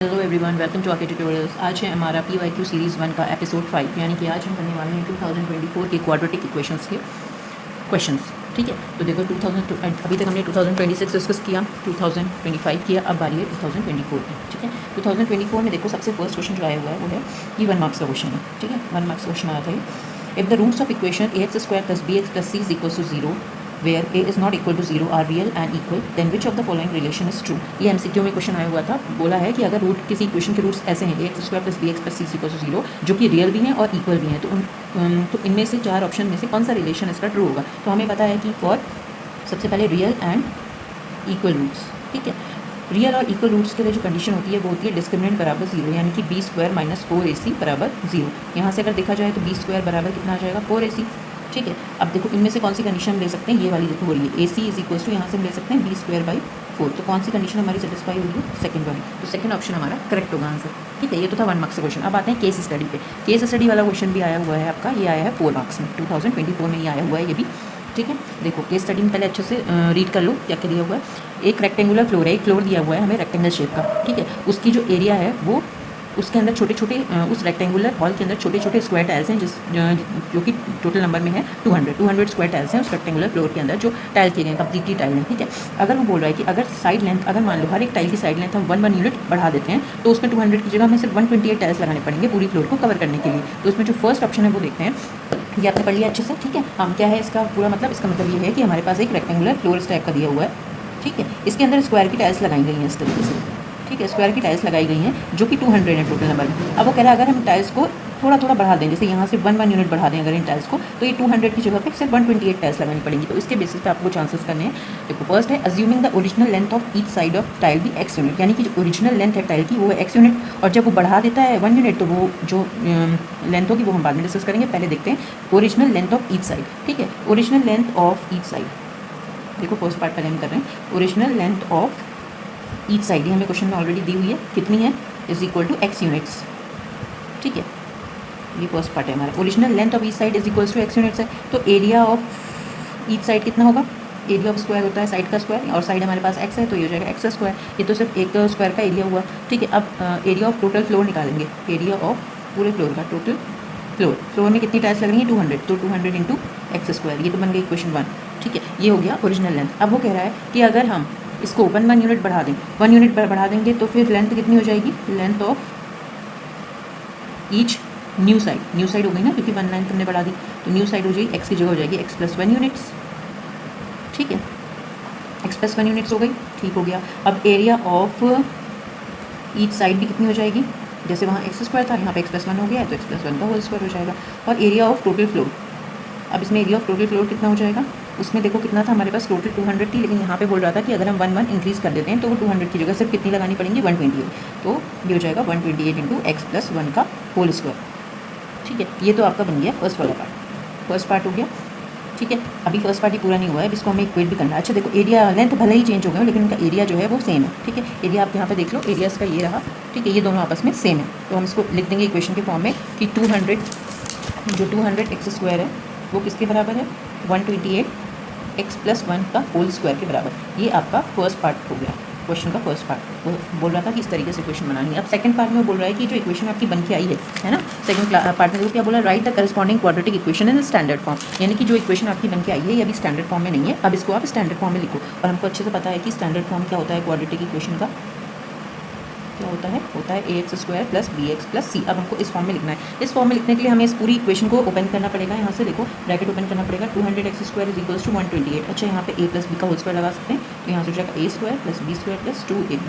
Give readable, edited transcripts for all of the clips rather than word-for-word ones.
Hello everyone, welcome to आके tutorials. आज है हमारा PYQ सीरीज़ 1 का एपिसोड 5, यानी कि आज हम करने वाले हैं 2024 के क्वाड्रेटिक इक्वेशंस के क्वेश्चंस। ठीक है, तो देखो 2000 अभी तक हमने 2026 डिस्कस किया, 2025 किया, अब बारी है 2024 की। ठीक है, 2024 में देखो सबसे फर्स्ट क्वेश्चन जो आया हुआ है वो है ये 1 मार्क्स का क्वेश्चन है। ठीक है, 1 मार्क्स क्वेश्चन आया था। If the roots of equation ax² + bx + c = 0 where a is not equal to 0 are real and equal, then which of the following relation is true। ये MCQ में question आया हुआ था। बोला है कि अगर रूट किसी इक्वेशन के रूट्स ऐसे हैं ax² + bx + c = 0 जो कि रियल भी हैं और इक्वल भी हैं, तो इनमें से 4 ऑप्शन में से कौन सा रिलेशन इसका ट्रू होगा। तो हमें पता है कि फॉर सबसे पहले रियल एंड इक्वल रूट्स। ठीक है, रियल और इक्वल रूट्स के लिए जो कंडीशन होती है वो होती है डिस्क्रिमिनेंट बराबर 0, यानी कि b² - 4ac बराबर 0। यहाँ से अगर देखा जाए तो b² बराबर कितना आ जाएगा 4ac। ठीक है, अब देखो इनमें से कौन सी कंडीशन हम ले सकते हैं, ये वाली देखो हो रही है ac = यहाँ से हम ले सकते हैं b² / 4। तो कौन सी कंडीशन हमारी सेटिस्फाई होगी, सेकंड वाली। तो सेकंड ऑप्शन हमारा करेक्ट होगा आंसर। ठीक है, ये तो था 1 मार्क्स का क्वेश्चन। अब आते हैं केस स्टडी पे। केस स्टडी वाला क्वेश्चन भी आया हुआ है आपका, ये आया है 4 मार्क्स में, 2024 में ये आया हुआ है ये भी। ठीक है, देखो केस स्टडी में पहले अच्छे से रीड कर लो क्या क्या दिया हुआ है। एक रेक्टेंगुलर फ्लोर है, एक फ्लोर दिया हुआ है हमें रेक्टेंगल शेप का। ठीक है, उसकी जो एरिया है वो उसके अंदर छोटे छोटे उस रेक्टेंगुलर हॉल के अंदर छोटे छोटे स्क्वायर टाइल्स हैं जो कि टोटल नंबर में है 200 स्क्वायर टाइल्स हैं उस रेक्टेंगुलर फ्लोर के अंदर जो टाइल किए गए कम्प्लीटली टाइल हैं। ठीक है, अगर वो बोल रहा है कि अगर साइड लेंथ, अगर मान लो हर एक टाइल की साइड लेंथ हम 1 यूनिट बढ़ा देते हैं तो उसमें 200 की जगह हमें सिर्फ 128 टाइल्स लगाने पड़ेंगे पूरी फ्लोर को कवर करने के लिए। तो उसमें जो फर्स्ट ऑप्शन है वो देखते हैं। ये आपने पढ़ लिया अच्छे से। ठीक है, हम क्या है इसका पूरा मतलब, इसका मतलब ये है कि हमारे पास एक रेक्टेंगुलर फ्लोर इस टाइप का दिया हुआ है। ठीक है, इसके अंदर स्क्वायर की टाइल्स लगाई गई हैं इस तरीके से। ठीक है, स्क्वायर की टाइल्स लगाई गई हैं जो कि 200 है टोटल नंबर में। अब वो कह रहा है अगर हम टाइल्स को थोड़ा थोड़ा बढ़ा दें, जैसे यहाँ से 1 यूनिट बढ़ा दें अगर इन टाइल्स को, तो ये 200 की जगह पे सिर्फ 128 टाइल्स लगानी पड़ेंगी। तो इसके बेसिस पे आपको चांसेस करने हैं। देखो फर्स्ट है assuming the original length of each side of tile भी x यूनिट, यानी कि जो ओरिजिनल लेंथ है टाइल की वो है x यूनिट, और जब वो बढ़ा देता है 1 यूनिट तो वो जो लेंथ होगी वो हम बाद में डिस्कस करेंगे। पहले देखते हैं original length of each side. ठीक है, original length of each side, देखो फर्स्ट पार्ट पहले हम कर रहे हैं। Original length of each side, ये हमें क्वेश्चन में ऑलरेडी दी हुई है, कितनी है, = x यूनिट्स। ठीक है, ये फर्स्ट पार्ट है हमारा। Original length of each side = x units है, तो एरिया ऑफ ईच साइड कितना होगा, एरिया ऑफ स्क्वायर होता है साइड का स्क्वायर, और साइड हमारे पास x है तो ये हो जाएगा x²। ये तो सिर्फ एक स्क्वायर का एरिया हुआ। ठीक है, अब एरिया ऑफ टोटल फ्लोर निकालेंगे, एरिया ऑफ पूरे फ्लोर का टोटल फ्लोर में कितनी टाइल्स लगेंगी 200, तो 200 × x², ये तो बन गई इक्वेशन 1। ठीक है, ये हो गया ओरिजिनल लेंथ। अब वो कह रहा है कि अगर हम इसको 1 यूनिट बढ़ा दें, 1 यूनिट बढ़ा देंगे तो फिर लेंथ कितनी हो जाएगी, length of each new side हो गई ना, क्योंकि 1 लेंथ हमने बढ़ा दी, तो न्यू साइड हो जाएगी x की जगह हो जाएगी x + 1 यूनिट्स। ठीक है, x + 1 यूनिट्स हो गई। ठीक हो गया। अब एरिया ऑफ ईच साइड भी कितनी हो जाएगी, जैसे वहाँ x² था यहाँ पे x + 1 हो गया है तो x + 1 का होल स्क्वायर हो जाएगा। और एरिया ऑफ टोटल फ्लोर, अब इसमें एरिया ऑफ टोटल फ्लोर कितना हो जाएगा, उसमें देखो कितना था हमारे पास टोटल 200 थी, लेकिन यहाँ पे बोल रहा था कि अगर हम 1 इंक्रीज़ कर देते हैं तो वो 200 की जगह सिर्फ कितनी लगानी पड़ेंगी 128, तो ये हो जाएगा 128 × x + 1 का होल स्क्वायर। ठीक है, ये तो आपका बन गया फर्स्ट वाला पार्ट, फर्स्ट पार्ट हो गया। ठीक है, अभी फर्स्ट पार्ट ही पूरा नहीं हुआ है, इसको हमें इक्वेट भी करना है। अच्छा देखो एरिया लेंथ भले ही चेंज हो गया लेकिन उनका एरिया जो है वो सेम है। ठीक है, एरिया आप यहाँ पे देख लो, एरिया इसका ये रहा। ठीक है, ये दोनों आपस में सेम है, तो हम इसको लिख देंगे इक्वेशन के फॉर्म में कि 200 जो 200x² है वो किसके बराबर है, 128 x + 1 का होल स्क्वायर के बराबर। ये आपका फर्स्ट पार्ट हो गया, क्वेश्चन का फर्स्ट पार्ट। वो बोल रहा था कि इस तरीके से इक्वेशन बनानी है। अब सेकंड पार्ट में बोल रहा है कि जो इक्वेशन आपकी बन के आई है ना, सेकंड पार्ट में देखो क्या बोला, right the corresponding quadratic equation in standard form, यानी कि जो इक्वेशन आपकी बन के आई है ये अभी स्टैंडर्ड फॉर्म में नहीं है, अब इसको आप स्टैंडर्ड फॉर्म में लिखो। और हमको अच्छे से पता है कि स्टैंडर्ड फॉर्म क्या होता है क्वाड्रेटिक इक्वेशन का, क्या होता है ax² + bx + c। अब हमको इस फॉर्म में लिखना है। इस फॉर्म में लिखने के लिए हमें इस पूरी इक्वेशन को ओपन करना पड़ेगा। यहाँ से देखो ब्रैकेट ओपन करना पड़ेगा, 200x² = 128। अच्छा, यहाँ पे a + b का होल स्क्वायर लगा सकते हैं, तो यहाँ से हो जाएगा a² + b² + 2ab,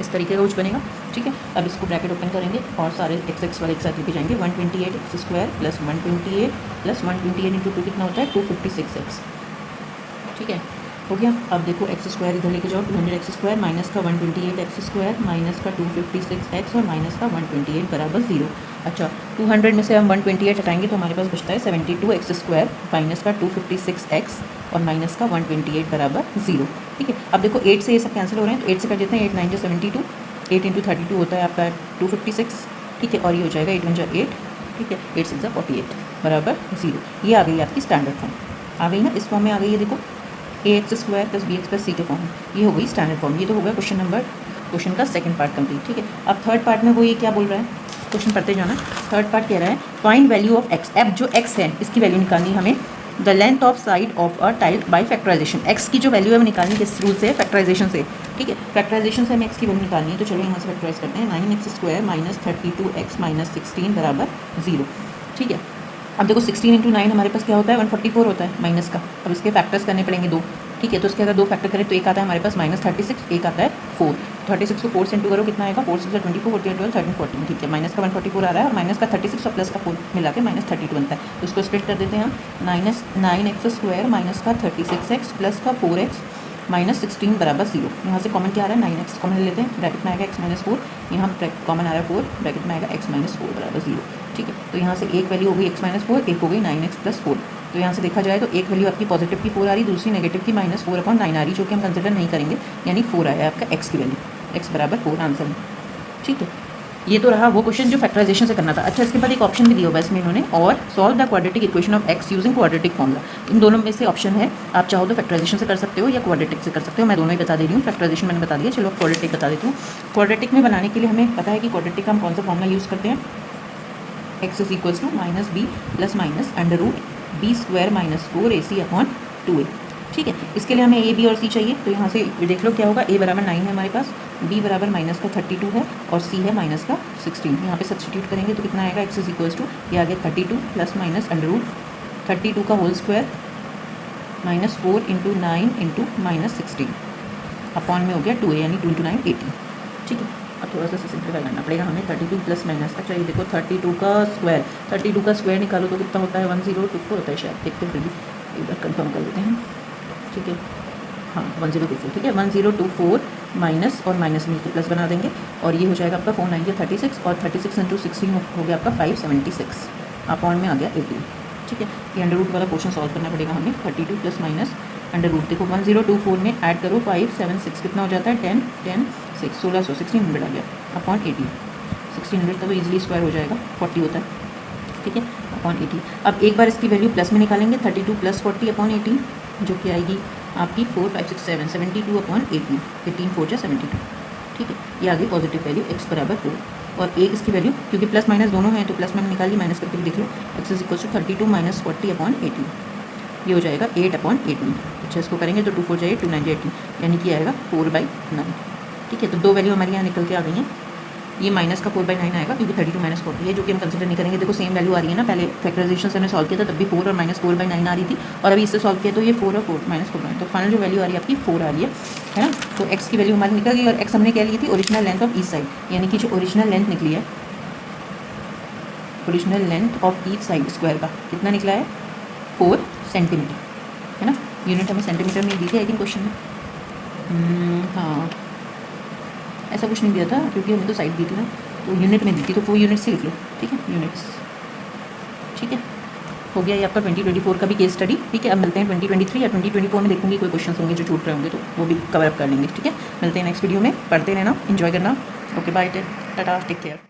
इस तरीके का कुछ बनेगा। ठीक है, अब इसको ब्रैकेट ओपन करेंगे और सारे x वाले एक साथ लेके जाएंगे, 128x² + 128 + 128 × 2 कितना होता है 256x। ठीक है, हो गया। अब देखो x² इधर लेके जाओ, 200x² माइनस का 128x² माइनस का 256x और माइनस का 128 बराबर 0। अच्छा, 200 में से हम 128 हटाएंगे तो हमारे पास बचता है 72x² माइनस का 256x और माइनस का 128 बराबर 0। ठीक है, अब देखो 8 से ये सब कैंसिल हो रहे हैं, तो 8 से कर देते हैं, 8 9 72, 8 × 32 होता है आपका 256। ठीक है, और ये हो जाएगा 8 1 8। ठीक है, 8 6 48 बराबर 0। ये आ गई आपकी स्टैंडर्ड फॉर्म, आ गई ना, इस फॉर्म में आ गई है। देखो ax² + bx + c के फॉर्म, ये हो गई स्टैंडर्ड फॉर्म। ये तो हो गया क्वेश्चन नंबर क्वेश्चन का सेकंड पार्ट कंप्लीट। ठीक है, अब थर्ड पार्ट में वो ये क्या बोल रहा है, क्वेश्चन पढ़ते जाना। थर्ड पार्ट कह रहा है फाइंड वैल्यू ऑफ एक्स। एफ जो एक्स है इसकी वैल्यू निकालनी है हमें। The length of side of a tile by factorisation. X की जो वैल्यू है वो निकालनी किस रूल से, फैक्टराइजेशन से। ठीक है, फैक्टराइजेशन से हमें एक्स की वैल्यू निकालनी है। तो चलो यहाँ से फैक्टराइज करते हैं। 9x² माइनस 32x माइनस 16 बराबर 0। ठीक है, अब देखो 16 इंटू 9 हमारे पास क्या होता है, 144 होता है माइनस का। अब इसके फैक्टर्स करने पड़ेंगे 2। ठीक है, तो इसके अगर 2 फैक्टर करें तो एक आता है हमारे पास -36, एक आता है 4। 36 को 4 से इंटू करो, कितना आएगा, 4 6 24, 14 12 13 14। ठीक है, माइनस का 144 आ रहा है और माइनस का 36 और प्लस का 4 मिला के -32 बनता है। तो उसको स्प्लिट कर देते हैं हम। -9x² माइनस का 36x प्लस का 4x माइनस 16 बराबर 0। यहाँ से कॉमन क्या आ रहा है, 9x कॉमन ले लेते हैं, ब्रैकेट में आएगा x माइनस 4, यहाँ कॉमन आ रहा है 4, ब्रैकेट में आएगा x माइनस 4 बराबर 0। ठीक है, तो यहाँ से एक वैल्यू हो गई x माइनस 4, एक हो गई 9x प्लस 4। तो यहाँ से देखा जाए तो एक वैल्यू आपकी पॉजिटिव की 4 आ रही, दूसरी नेगेटिव की -4/9 आ रही, जो कि हम कंसिडर नहीं करेंगे, यानी 4 आया आपका x की वैल्यू, x बराबर 4 आंसर है। ठीक है, ये तो रहा वो क्वेश्चन जो फैक्टराइजेशन से करना था। अच्छा, इसके बाद एक ऑप्शन भी दिया हुआ है इसमें इन्होंने, और solve the quadratic equation of x using quadratic formula. इन दोनों में से ऑप्शन है, आप चाहो तो फैक्टराइजेशन से कर सकते हो या क्वाड्रेटिक से कर सकते हो। मैं दोनों ही बता दे रही हूँ, फैक्टराइजेशन मैंने बता दिया, चलो क्वाड्रेटिक बता देती हूँ। क्वाड्रेटिक में बनाने के लिए हमें पता है कि क्वाड्रेटिक का हम कौन सा फॉर्मूला यूज़ करते हैं, x is equals to -b plus minus under root b² minus 4ac/2a। ठीक है, इसके लिए हमें a, b और c चाहिए। तो यहाँ से देख लो क्या होगा, a बराबर 9 है हमारे पास, b बराबर माइनस का 32 है और c है माइनस का 16। यहाँ पे सब्स्टिट्यूट करेंगे तो कितना आएगा, x इज इक्वल्स टू ये आ गया 32 प्लस माइनस अंडर रूट 32 का whole square minus 4 into 9 into minus 16 upon में हो गया 2a, यानी 2 इंटू 9 18। ठीक है, अब थोड़ा सा सिंप्लीफाई करना पड़ेगा हमें। 32 प्लस माइनस, अच्छा ये देखो 32 का स्क्वायर, 32 का स्क्वायर निकालो तो कितना होता है, 1024 होता है शायद, देखते हैं फिर भी एक बार कंफर्म कर लेते हैं। ठीक है, हाँ 1024। ठीक है, 1024 माइनस और माइनस मिलकर प्लस बना देंगे और ये हो जाएगा आपका 4 9 36 और 36 इंटू 16 हो गया आपका 576 अपॉन में आ गया 18। ठीक है, ये अंडर रूट वाला क्वेश्चन सॉल्व करना पड़ेगा हमें। 32 प्लस माइनस अंडर रूट, देखो 1024 में ऐड करो 576, कितना हो जाता है 10 10 6 1600 1600 आ गया अपॉन 18। 1600 का तो ईजिली स्क्वायर हो जाएगा, 40 होता है। ठीक है, अपॉन 18। अब एक बार इसकी वैल्यू प्लस में निकालेंगे, 32 प्लस 40 अपॉन 18, जो कि आएगी आपकी 4 5 6 7 72 अपॉन 18, 18 4 जा 72। ठीक है, ये आ गई पॉजिटिव वैल्यू x बराबर 4। और एक इसकी वैल्यू, क्योंकि प्लस माइनस दोनों हैं तो प्लस मैंने निकाल ली, माइनस करके भी देख लो, x is equal to 32 minus 40 upon 18, ये हो जाएगा 8 अपॉन 18। अच्छा, इसको करेंगे तो 2 4 जाइए 2 9 जाए 18, यानी कि आएगा 4/9। ठीक है, तो दो वैल्यू हमारे यहाँ निकल के आ गई हैं। ये माइनस का 4/9 आएगा क्योंकि 32 माइनस 40 है, जो कि हम कंसिडर नहीं करेंगे। देखो सेम वैल्यू आ रही है ना, पहले फैक्टराइजेशन से हमने सॉल्व किया था तब भी 4 और माइनस 4/9 आ रही थी, और अभी इससे सॉल्व किया तो ये 4 और 4 माइनस 4/9, तो फाइनल जो वैल्यू आ रही है आपकी 4 आ रही है ना। तो x की वैल्यू हमारी निकल गई, और x हमने क्या ली थी, original length of each side, यानी कि जो ओरिजिनल लेंथ निकली है, original length of each side square का कितना निकला है, 4 सेंटीमीटर, है ना। यूनिट हमें सेंटीमीटर में दी थी आई थिंक क्वेश्चन में। हाँ, ऐसा कुछ नहीं दिया था क्योंकि हमें तो साइड दी थी ना, तो यूनिट में दी थी, तो वो यूनिट से लिख लो। ठीक है, यूनिट्स। ठीक है, हो गया ये आपका 2024 का भी केस स्टडी। ठीक है, अब मिलते हैं 2023 या 2024 में, देखूंगी कोई क्वेश्चन होंगे जो छूट रहे होंगे तो वो भी कवर अप कर लेंगे। ठीक है, मिलते हैं नेक्स्ट वीडियो में, पढ़ते रहना, एंजॉय करना। Okay, bye, tata, take care.